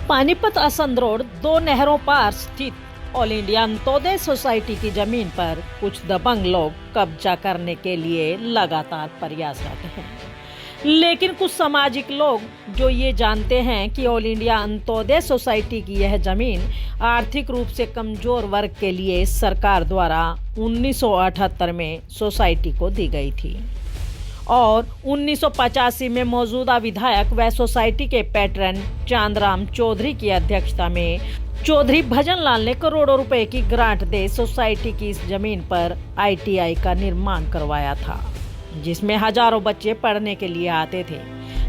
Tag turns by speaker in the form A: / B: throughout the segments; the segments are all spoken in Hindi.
A: पानीपत असंध रोड 2 नहरों पार स्थित ऑल इंडिया अंत्योदय सोसाइटी की जमीन पर कुछ दबंग लोग कब्जा करने के लिए लगातार प्रयासरत हैं। लेकिन कुछ सामाजिक लोग जो ये जानते हैं कि ऑल इंडिया अंत्योदय सोसाइटी की यह जमीन आर्थिक रूप से कमजोर वर्ग के लिए सरकार द्वारा 1978 में सोसाइटी को दी गई थी और 1985 में मौजूदा विधायक व सोसाइटी के पैट्रन चांदराम चौधरी की अध्यक्षता में चौधरी भजन लाल ने करोड़ों रुपए की ग्रांट दे सोसाइटी की इस जमीन पर ITI का निर्माण करवाया था, जिसमें हजारों बच्चे पढ़ने के लिए आते थे।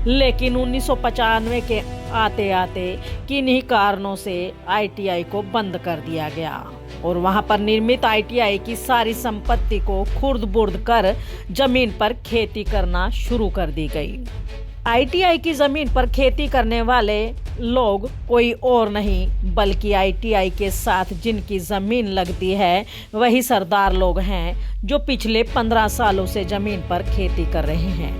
A: लेकिन 1995 के आते आते किन्हीं कारणों से ITI को बंद कर दिया गया और वहां पर निर्मित ITI की सारी संपत्ति को खुर्द बुर्द कर जमीन पर खेती करना शुरू कर दी गई। ITI की जमीन पर खेती करने वाले लोग कोई और नहीं बल्कि ITI के साथ जिनकी जमीन लगती है वही सरदार लोग हैं, जो पिछले 15 सालों से जमीन पर खेती कर रहे हैं।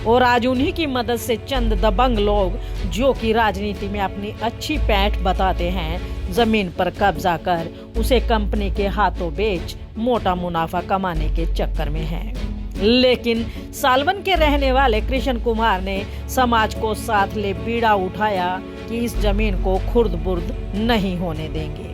A: और आज उन्हीं की मदद से चंद दबंग लोग जो कि राजनीति में अपनी अच्छी पैठ बताते हैं, जमीन पर कब्जा कर उसे कंपनी के हाथों बेच मोटा मुनाफा कमाने के चक्कर में हैं। लेकिन सालवन के रहने वाले कृष्ण कुमार ने समाज को साथ ले बीड़ा उठाया कि इस जमीन को खुर्द बुर्द नहीं होने देंगे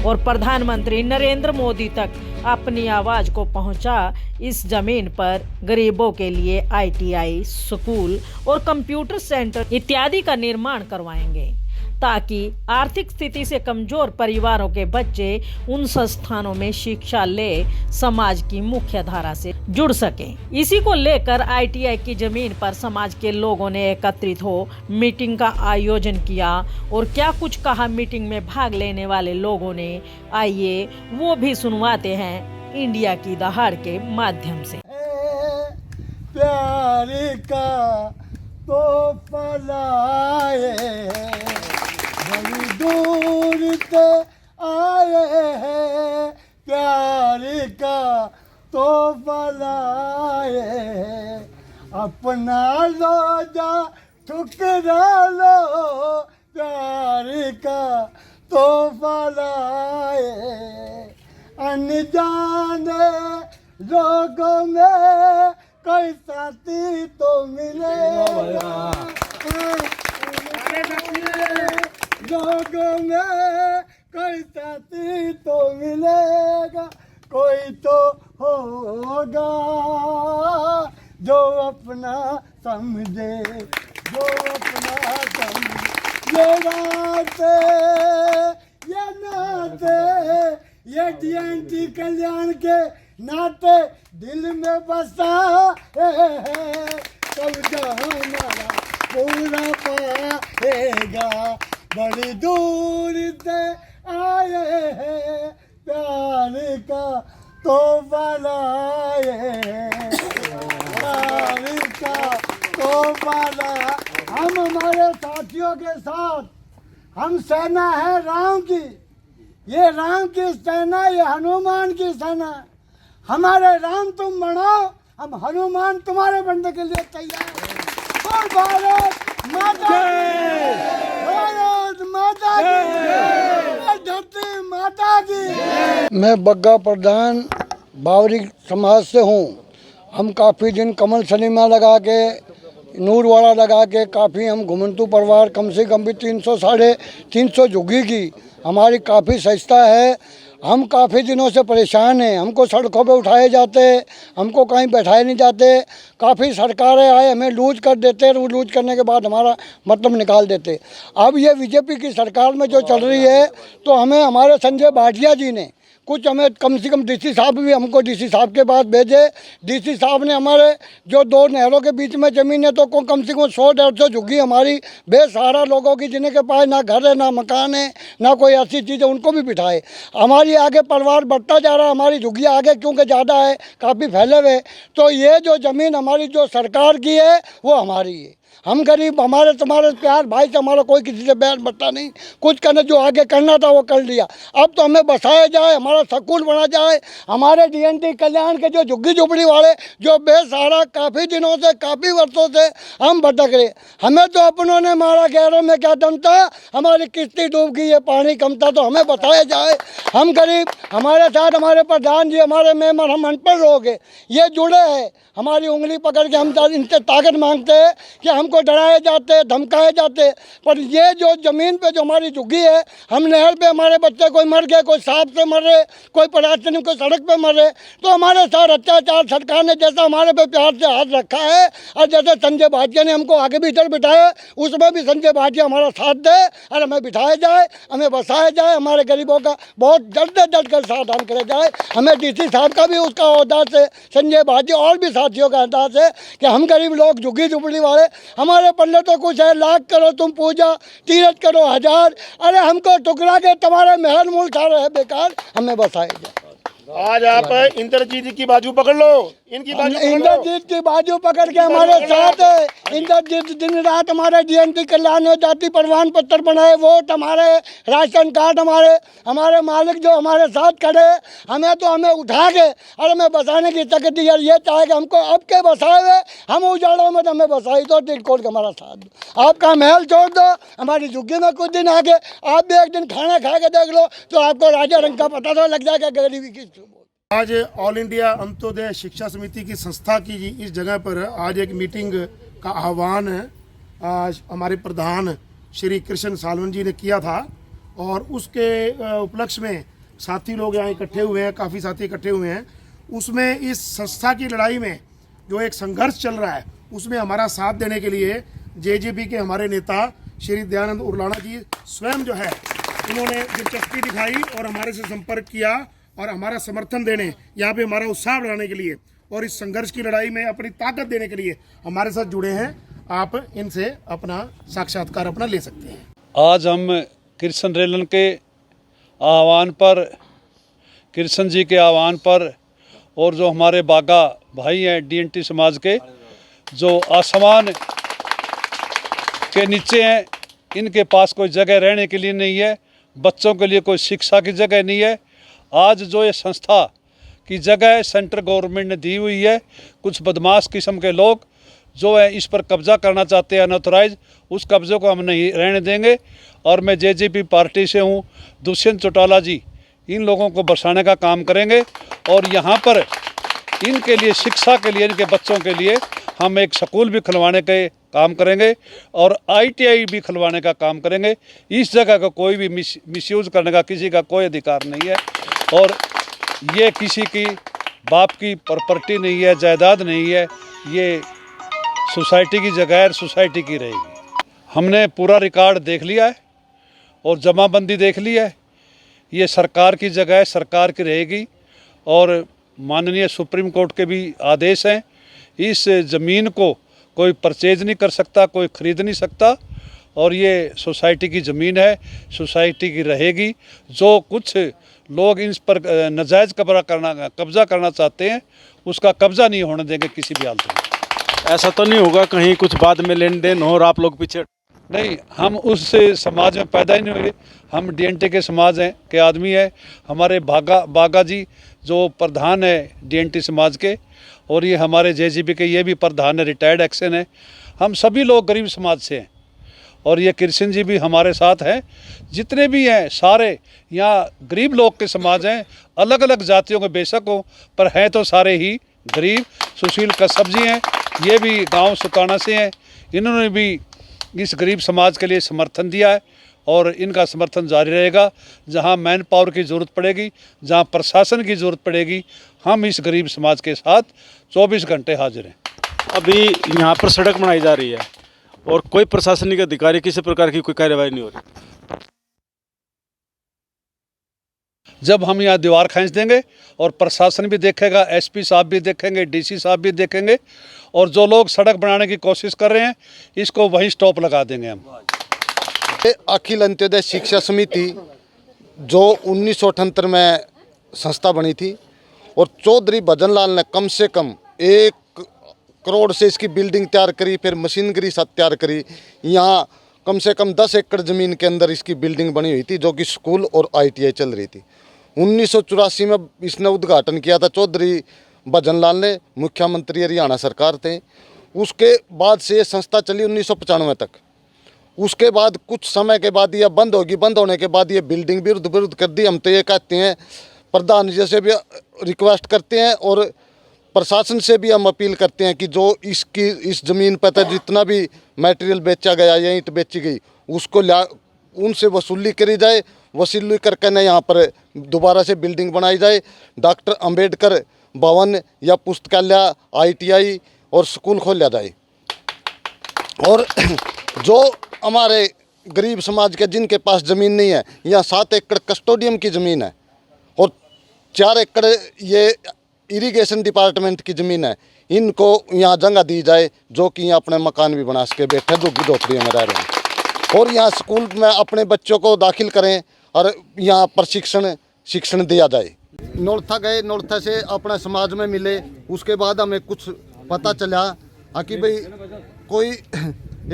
A: और प्रधानमंत्री नरेंद्र मोदी तक अपनी आवाज को पहुंचा इस जमीन पर गरीबों के लिए ITI, स्कूल और कंप्यूटर सेंटर इत्यादि का निर्माण करवाएंगे, ताकि आर्थिक स्थिति से कमजोर परिवारों के बच्चे उन संस्थानों में शिक्षा ले समाज की मुख्य धारा से जुड़ सकें। इसी को लेकर ITI की जमीन पर समाज के लोगों ने एकत्रित हो मीटिंग का आयोजन किया और क्या कुछ कहा मीटिंग में भाग लेने वाले लोगों ने। आइए वो भी सुनवाते हैं इंडिया की दहाड़ के माध्यम से।
B: प्यार का तो पलाए बड़ी दूर से आए हैं, प्यार का तो पलाए अपना रोजा ठुकरा लो, प्यार का तो पलाए अनजाने लोगों में कोई साथी तो मिलेगा, लोगों में कोई साथी तो मिलेगा, कोई तो होगा जो अपना समझे, जो अपना समझे। ये नाते ये नाते ये DNT कल्याण के नाते दिल में बसा है, कब्जा हमारा पूरा पाएगा, बड़ी दूर से आए हैं, प्यार का तो बनाए, प्यार का तो बना। हम हमारे साथियों के साथ, हम सेना है राम की, ये राम की सेना, ये हनुमान की सेना। हमारे राम तुम बनो, हम हनुमान तुम्हारे बनने के लिए तैयार हैं। और भारत माता की, भारत माता की, धरती माता की। मैं बग्गा प्रधान बावरी समाज से हूँ। हम काफ़ी दिन कमल सलीमा लगा के, नूरवाड़ा लगा के काफ़ी हम घुमंतु परिवार कम से कम भी 300 साढ़े 300 झुग्गी की हमारी काफ़ी संस्था है। हम काफ़ी दिनों से परेशान हैं, हमको सड़कों पे उठाए जाते, हमको कहीं बैठाए नहीं जाते। काफ़ी सरकारें आए हमें लूज कर देते, और लूज करने के बाद हमारा मतलब निकाल देते। अब ये BJP की सरकार में जो चल रही है, तो हमें हमारे संजय भाटिया जी ने कुछ हमें कम से कम DC साहब भी हमको DC साहब के पास भेजे। DC साहब ने हमारे जो 2 नहरों के बीच में ज़मीन है, तो कम से कम 100-150 झुग्गी हमारी बेसहारा लोगों की, जिन्हें के पास ना घर है, ना मकान है, ना कोई ऐसी चीज़ है, उनको भी बिठाए। हमारी आगे परिवार बढ़ता जा रहा है, हमारी झुग्गियाँ आगे क्योंकि ज़्यादा है, काफ़ी फैले हुए। तो ये जो ज़मीन हमारी जो सरकार की है वो हमारी है। हम गरीब, हमारे तुम्हारे प्यार भाई से हमारा कोई किसी से बैर बट्टा नहीं, कुछ करने जो आगे करना था वो कर लिया। अब तो हमें बसाया जाए, हमारा स्कूल बना जाए, हमारे DNT कल्याण के जो झुग्गी झुपड़ी वाले जो बेसहारा काफ़ी दिनों से, काफ़ी वर्षों से हम भटक रहे, हमें तो अपनों ने मारा, गैरों में क्या दम था, हमारी किस्ती डूब गई है, पानी कम था, तो हमें बताया जाए। हम गरीब, हमारे साथ हमारे प्रधान जी, हमारे मेंबर, हम अनपढ़ लोग हैं, ये जुड़े हैं, हमारी उंगली पकड़ के हम इनसे ताकत मांगते हैं कि हमको डराए जाते, धमकाए जाते। पर ये जो ज़मीन पे जो हमारी झुग्गी है, हम नहर पे हमारे बच्चे कोई मर गए, कोई सांप से मर रहे, कोई पराठनी, कोई सड़क पे मर रहे, तो हमारे साथ अत्याचार सरकार ने जैसा हमारे पे प्यार से हाथ रखा है, और जैसे संजय भाटिया ने हमको आगे भीतर बिठाया, उसमें भी संजय भाटिया हमारा साथ दे और हमें बिठाया जाए, हमें बसाया जाए, हमारे गरीबों का बहुत जल्द से जल्द कर समाधान किया जाए। हमें DC साहब का भी उसका अहदा से, संजय भाटिया और भी साथियों का अंदाज है कि हम गरीब लोग, झुग्गी झुपड़ी वाले, हमारे पल्ले तो कुछ है, लाख करो तुम पूजा, तीरथ करो हजार, अरे हमको टुकरा के तुम्हारे महल मूल खा रहे हैं बेकार, हमें बसाए जाए।
C: आज आप इंद्रजीत जी की बाजू पकड़ लो, इनकी बाजू पकड़ लो।
B: इंद्रजीत की बाजू पकड़ के हमारे साथ है। इंद्रजीत दिन रात हमारे DNT कल्याण में जाति प्रमाण पत्र बनाए, वोट हमारे, राशन कार्ड हमारे मालिक जो हमारे साथ खड़े, हमें उठा के और हमें बसाने की ताकत दी। यार ये चाहे कि हमको अब के बसाए हुए, हम उजाड़ों में तो हमें बसाई दो, दिल खोल के हमारा साथ दो, आपका महल छोड़ दो, हमारी झुग्गी में कुछ दिन आगे आप भी एक दिन खाना खा के देख लो तो आपको राजा रंग का पता तो लग जाएगा गरीबी की।
C: आज ऑल इंडिया अंत्योदय शिक्षा समिति की संस्था की इस जगह पर आज एक मीटिंग का आह्वान आज हमारे प्रधान श्री कृष्ण सालवन जी ने किया था, और उसके उपलक्ष्य में साथी लोग यहाँ इकट्ठे हुए हैं, काफ़ी साथी इकट्ठे हुए हैं। उसमें इस संस्था की लड़ाई में जो एक संघर्ष चल रहा है, उसमें हमारा साथ देने के लिए JJP के हमारे नेता श्री दयानंद उर्लाना जी स्वयं जो है, इन्होंने दिलचस्पी दिखाई और हमारे से संपर्क किया और हमारा समर्थन देने, यहाँ पे हमारा उत्साह बढ़ाने के लिए और इस संघर्ष की लड़ाई में अपनी ताकत देने के लिए हमारे साथ जुड़े हैं। आप इनसे अपना साक्षात्कार अपना ले सकते हैं।
D: आज हम कृष्ण रेलन के आह्वान पर, कृष्ण जी के आह्वान पर, और जो हमारे बागा भाई हैं DNT समाज के, जो आसमान के नीचे हैं, इनके पास कोई जगह रहने के लिए नहीं है, बच्चों के लिए कोई शिक्षा की जगह नहीं है। आज जो ये संस्था की जगह सेंट्रल गवर्नमेंट ने दी हुई है, कुछ बदमाश किस्म के लोग जो है इस पर कब्जा करना चाहते हैं अनऑथराइज, उस कब्जे को हम नहीं रहने देंगे। और मैं JJP पार्टी से हूँ, दुष्यंत चौटाला जी इन लोगों को बसाने का काम करेंगे, और यहाँ पर इनके लिए शिक्षा के लिए, इनके बच्चों के लिए हम एक स्कूल भी खुलवाने के काम करेंगे और ITI भी खुलवाने का काम करेंगे। इस जगह का कोई भी मिसयूज़ करने का किसी का कोई अधिकार नहीं है, और ये किसी की बाप की प्रॉपर्टी नहीं है, जायदाद नहीं है, ये सोसाइटी की जगह है, सोसाइटी की रहेगी। हमने पूरा रिकॉर्ड देख लिया है और जमाबंदी देख ली है, ये सरकार की जगह है, सरकार की रहेगी, और माननीय सुप्रीम कोर्ट के भी आदेश हैं, इस ज़मीन को कोई परचेज नहीं कर सकता, कोई ख़रीद नहीं सकता, और ये सोसाइटी की ज़मीन है, सोसाइटी की रहेगी। जो कुछ लोग इस पर नाजायज़ कब्ज़ा करना चाहते हैं, उसका कब्ज़ा नहीं होने देंगे किसी भी हालत में।
E: ऐसा तो नहीं होगा कहीं कुछ बाद में लेन देन हो और आप लोग पीछे?
D: नहीं, हम उस समाज में पैदा ही नहीं हुए, हम DNT के समाज हैं के आदमी हैं। हमारे बागा जी जो प्रधान है DNT समाज के, और ये हमारे JJP के ये भी प्रधान है, रिटायर्ड एक्शन है। हम सभी लोग गरीब समाज से हैं, और ये कृष्ण जी भी हमारे साथ हैं। जितने भी हैं सारे यहाँ गरीब लोग के समाज हैं, अलग अलग जातियों के बेशक हो, पर हैं तो सारे ही गरीब। सुशील कश्यप जी हैं, ये भी गांव सुताना से हैं, इन्होंने भी इस गरीब समाज के लिए समर्थन दिया है, और इनका समर्थन जारी रहेगा। जहां मैन पावर की ज़रूरत पड़ेगी, जहां प्रशासन की ज़रूरत पड़ेगी, हम इस गरीब समाज के साथ 24 घंटे हाजिर हैं।
E: अभी यहाँ पर सड़क बनाई जा रही है और कोई प्रशासनिक अधिकारी किसी प्रकार की कोई कार्रवाई नहीं हो रही।
D: जब हम यहाँ दीवार खींच देंगे और प्रशासन भी देखेगा, SP साहब भी देखेंगे, DC साहब भी देखेंगे, और जो लोग सड़क बनाने की कोशिश कर रहे हैं इसको वहीं स्टॉप लगा देंगे हम।
F: अखिल अंत्योदय शिक्षा समिति जो 1978 में संस्था बनी थी, और चौधरी भजनलाल ने कम से कम एक करोड़ से इसकी बिल्डिंग तैयार करी, फिर मशीनरी सब तैयार करी। यहाँ कम से कम 10 एकड़ ज़मीन के अंदर इसकी बिल्डिंग बनी हुई थी, जो कि स्कूल और ITI चल रही थी। 1984 में इसने उद्घाटन किया था चौधरी भजन लाल ने, मुख्यमंत्री हरियाणा सरकार थे। उसके बाद से ये संस्था चली 1995 तक। उसके बाद कुछ समय के बाद यह बंद होगी। बंद होने के बाद ये बिल्डिंग भी विरुद्ध कर दी। हम तो ये कहते हैं, प्रधान जी से भी रिक्वेस्ट करते हैं और प्रशासन से भी हम अपील करते हैं कि जो इस ज़मीन पर तो जितना भी मटेरियल बेचा गया या ईंट बेची गई, उसको उनसे वसूली करी जाए। वसूली करके न यहाँ पर दोबारा से बिल्डिंग बनाई जाए। डॉक्टर अंबेडकर भवन या पुस्तकालय, ITI और स्कूल खोला जाए। और जो हमारे गरीब समाज के जिनके पास ज़मीन नहीं है, यहाँ 7 एकड़ कस्टोडियम की ज़मीन है और 4 एकड़ ये इरिगेशन डिपार्टमेंट की ज़मीन है। इनको यहाँ जगह दी जाए, जो कि यहाँ अपने मकान भी बना सके, बैठे जो झोपड़ियों में रह रहे हैं। और यहाँ स्कूल में अपने बच्चों को दाखिल करें और यहाँ शिक्षण दिया जाए। नौलथा गए, नौलथा से अपने समाज में मिले। उसके बाद हमें कुछ पता चला कि भाई कोई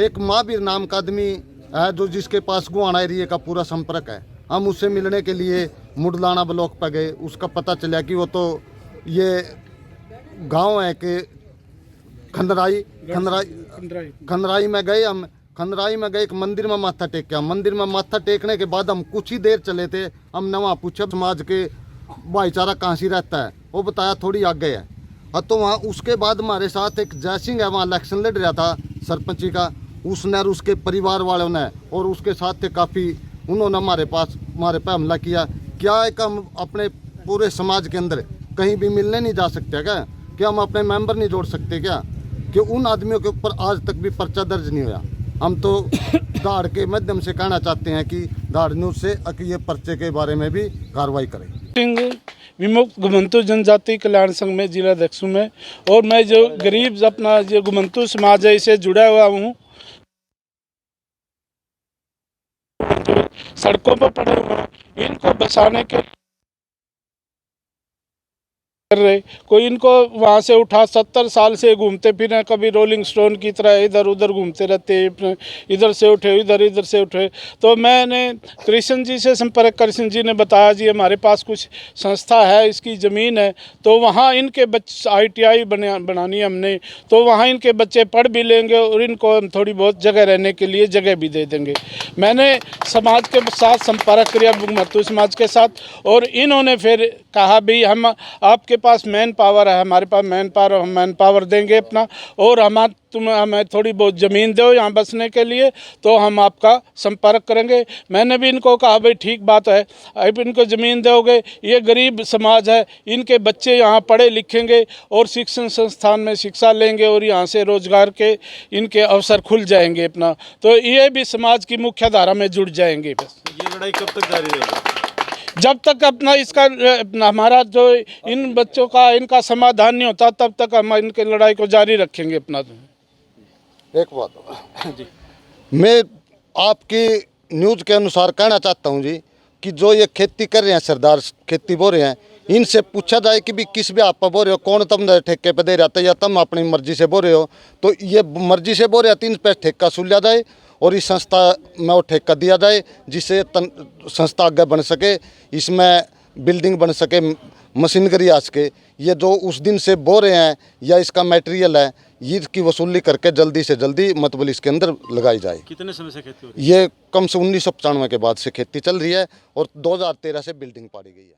F: एक महावीर नाम का आदमी है, जो जिसके पास गुआना एरिया का पूरा संपर्क है। हम उससे मिलने के लिए मुडलाना ब्लॉक पर गए। उसका पता चला कि वो तो ये गांव है कि खंदराई में गए। हम खंदराई में गए, एक मंदिर में माथा टेका। मंदिर में माथा टेकने के बाद हम कुछ ही देर चले थे। हमने वहाँ पूछा समाज के भाईचारा कहाँ से रहता है, वो बताया थोड़ी आगे है। तो वहाँ उसके बाद हमारे साथ एक जय सिंह है, वहाँ इलेक्शन लड़ रहा था सरपंची का। उसने और उसके परिवार वालों ने और उसके साथ थे काफ़ी, उन्होंने हमारे पे हमला किया। क्या है कि हम अपने पूरे समाज के अंदर कहीं भी मिलने नहीं जा सकते क्या हम अपने मेंबर नहीं जोड़ सकते क्या? कि उन आदमियों के ऊपर आज तक भी पर्चा दर्ज नहीं हुआ। हम तो दाड़ के माध्यम से कहना चाहते हैं कि दाड़ न्यूज़ से ये पर्चे के बारे में भी कार्रवाई करें।
G: विमुक्त घुमंतु जनजाति कल्याण संघ में जिला अध्यक्ष हूँ मैं, और मैं जो गरीब अपना जो घुमंतु समाज है इससे जुड़ा हुआ हूँ। जो सड़कों पर पड़े हुए हैं, इनको बचाने के कर रहे, कोई इनको वहाँ से उठा 70 साल से घूमते फिर, कभी रोलिंग स्टोन की तरह इधर उधर घूमते रहते, इधर से उठे इधर से उठे। तो मैंने कृष्ण जी से संपर्क, कृष्ण जी ने बताया जी हमारे पास कुछ संस्था है, इसकी ज़मीन है, तो वहाँ इनके बच्चे ITI बनानी हमने, तो वहाँ इनके बच्चे पढ़ भी लेंगे और इनको हम थोड़ी बहुत जगह रहने के लिए जगह भी दे देंगे। मैंने समाज के साथ संपर्क किया, घुमंतु समाज के साथ, और इन्होंने फिर कहा भी हम आपके पास मैन पावर है, हमारे पास मैन पावर, हम मैन पावर देंगे अपना, और हमें थोड़ी बहुत ज़मीन दो यहाँ बसने के लिए, तो हम आपका संपर्क करेंगे। मैंने भी इनको कहा भाई ठीक बात है, अब इनको ज़मीन दोगे, ये गरीब समाज है, इनके बच्चे यहाँ पढ़े लिखेंगे और शिक्षण संस्थान में शिक्षा लेंगे और यहाँ से रोजगार के इनके अवसर खुल जाएंगे अपना, तो ये भी समाज की मुख्य धारा में जुड़ जाएंगे। बस
E: ये लड़ाई कब तक जारी रहेगी?
G: जब तक अपना इसका हमारा जो इन बच्चों का इनका समाधान नहीं होता, तब तक हम इनकी लड़ाई को जारी रखेंगे अपना।
F: एक बात जी, मैं आपकी न्यूज़ के अनुसार कहना चाहता हूं जी कि जो ये खेती कर रहे हैं, सरदार खेती बो रहे हैं, इनसे पूछा जाए कि भी किस भी आप बो रहे हो, कौन तुम ठेके पे दे रहा था या तुम अपनी मर्जी से बो रहे हो। तो ये मर्जी से बो रहे हैं, 3 पैसे ठेका सुलिया जाए और इस संस्था में वो ठेका दिया जाए, जिससे संस्था आगे बन सके, इसमें बिल्डिंग बन सके, मशीनरी आ सके। ये जो उस दिन से बो रहे हैं या इसका मटेरियल है, ये इसकी वसूली करके जल्दी से जल्दी मतलब इसके अंदर लगाई जाए।
E: कितने समय से खेती हो रही है?
F: ये कम से 1995 के बाद से खेती चल रही है और 2013 से बिल्डिंग पाड़ी गई है।